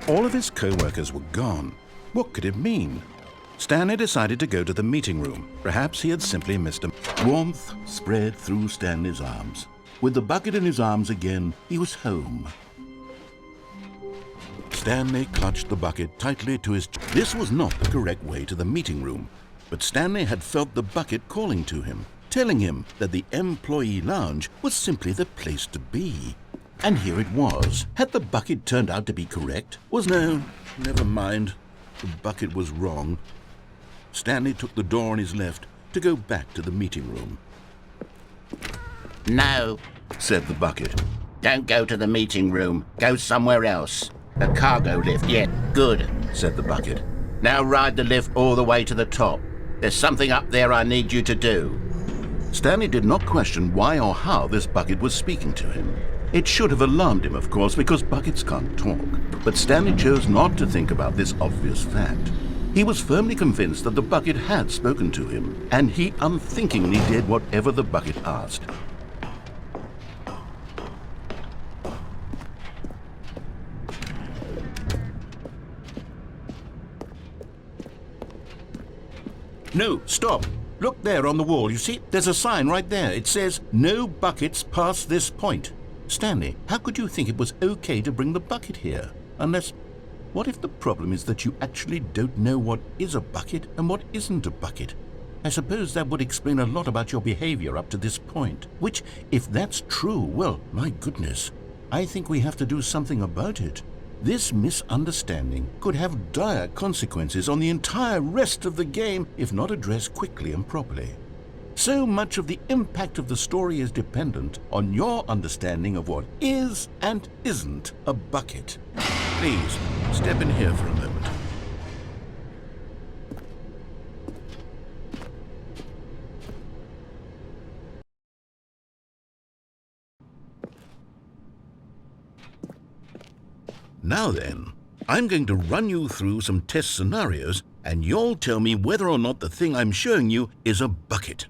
All of his co-workers were gone. What could it mean? Stanley decided to go to the meeting room. Perhaps he had simply missed him. Warmth spread through Stanley's arms. With the bucket in his arms again, he was home. Stanley clutched the bucket tightly to his chest. This was not the correct way to the meeting room, but Stanley had felt the bucket calling to him, telling him that the employee lounge was simply the place to be. And here it was. Had the bucket turned out to be correct? No, never mind. The bucket was wrong. Stanley took the door on his left to go back to the meeting room. No, Said the bucket. don't go to the meeting room. Go somewhere else. A cargo lift, yeah, good. Said the bucket. Now ride the lift all the way to the top. There's something up there I need you to do. Stanley did not question why or how this bucket was speaking to him. It should have alarmed him, of course, because buckets can't talk. But Stanley chose not to think about this obvious fact. He was firmly convinced that the bucket had spoken to him, and he unthinkingly did whatever the bucket asked. No, stop. Look there on the wall. You see, there's a sign right there. It says, "No buckets past this point." Stanley, how could you think it was okay to bring the bucket here? Unless, what if the problem is that you actually don't know what is a bucket and what isn't a bucket? I suppose that would explain a lot about your behavior up to this point. Which, if that's true, well, my goodness, I think we have to do something about it. This misunderstanding could have dire consequences on the entire rest of the game if not addressed quickly and properly. So much of the impact of the story is dependent on your understanding of what is and isn't a bucket. Please, step in here for a moment. Now then, I'm going to run you through some test scenarios, and you'll tell me whether or not the thing I'm showing you is a bucket.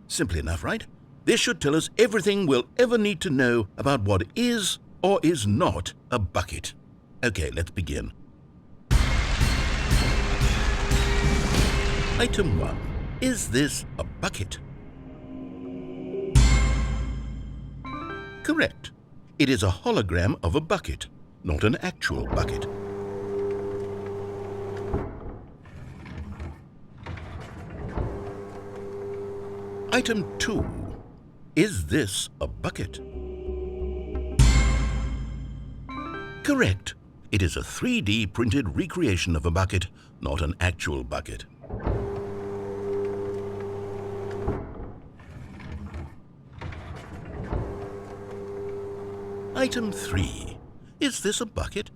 Simple enough, right? This should tell us everything we'll ever need to know about what is or is not a bucket. Okay, let's begin. Item 1. Is this a bucket? Correct. It is a hologram of a bucket, not an actual bucket. Item 2. Is this a bucket? Correct. It is a 3D printed recreation of a bucket, not an actual bucket. Item 3. Is this a bucket?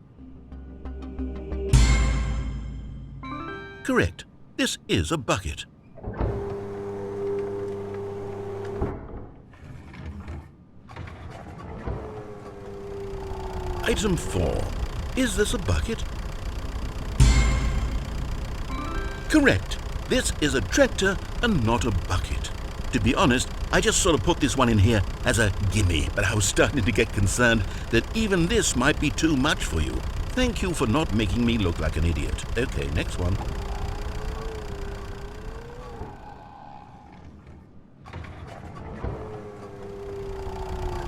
Correct. This is a bucket. Item 4. Is this a bucket? Correct. This is a tractor and not a bucket. To be honest, I just sort of put this one in here as a gimme, but I was starting to get concerned that even this might be too much for you. Thank you for not making me look like an idiot. Okay, next one.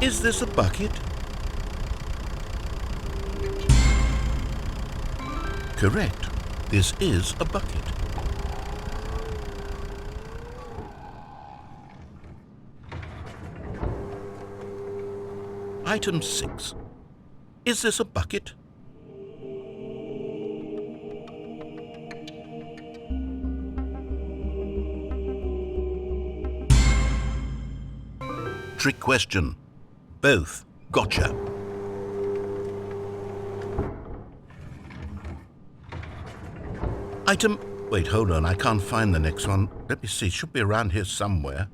Is this a bucket? Correct. This is a bucket. Item 6. Is this a bucket? Trick question. Both. Gotcha. Item... Wait, hold on. I can't find the next one. Let me see. It should be around here somewhere.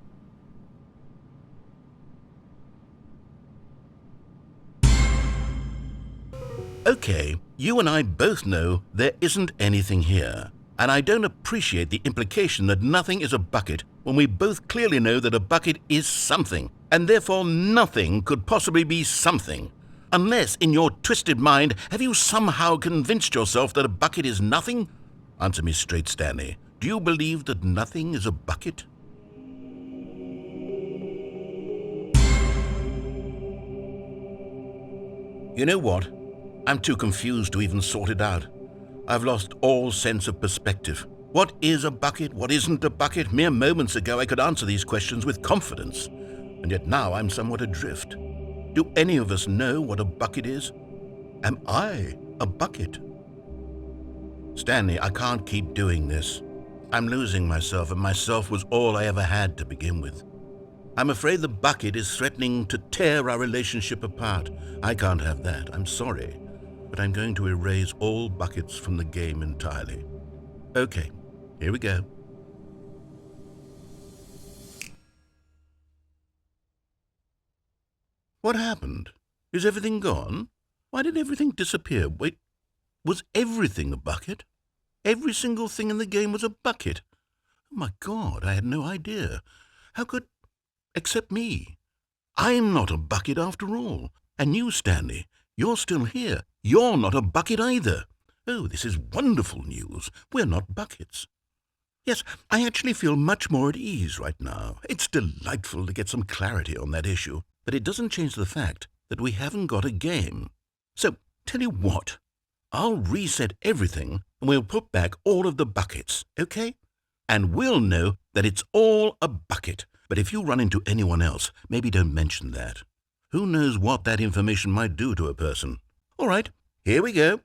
Okay, you and I both know there isn't anything here. And I don't appreciate the implication that nothing is a bucket when we both clearly know that a bucket is something, and therefore nothing could possibly be something. Unless, in your twisted mind, have you somehow convinced yourself that a bucket is nothing? Answer me straight, Stanley. Do you believe that nothing is a bucket? You know what? I'm too confused to even sort it out. I've lost all sense of perspective. What is a bucket? What isn't a bucket? Mere moments ago I could answer these questions with confidence, and yet now I'm somewhat adrift. Do any of us know what a bucket is? Am I a bucket? Stanley, I can't keep doing this. I'm losing myself, and myself was all I ever had to begin with. I'm afraid the bucket is threatening to tear our relationship apart. I can't have that. I'm sorry, but I'm going to erase all buckets from the game entirely. Okay, here we go. What happened? Is everything gone? Why did everything disappear? Wait, was everything a bucket? Every single thing in the game was a bucket? Oh my God, I had no idea. How could... Except me. I'm not a bucket after all. And you, Stanley, you're still here. You're not a bucket either. Oh, this is wonderful news. We're not buckets. Yes, I actually feel much more at ease right now. It's delightful to get some clarity on that issue, but it doesn't change the fact that we haven't got a game. So, tell you what, I'll reset everything and we'll put back all of the buckets, okay? And we'll know that it's all a bucket. But if you run into anyone else, maybe don't mention that. Who knows what that information might do to a person? All right, here we go.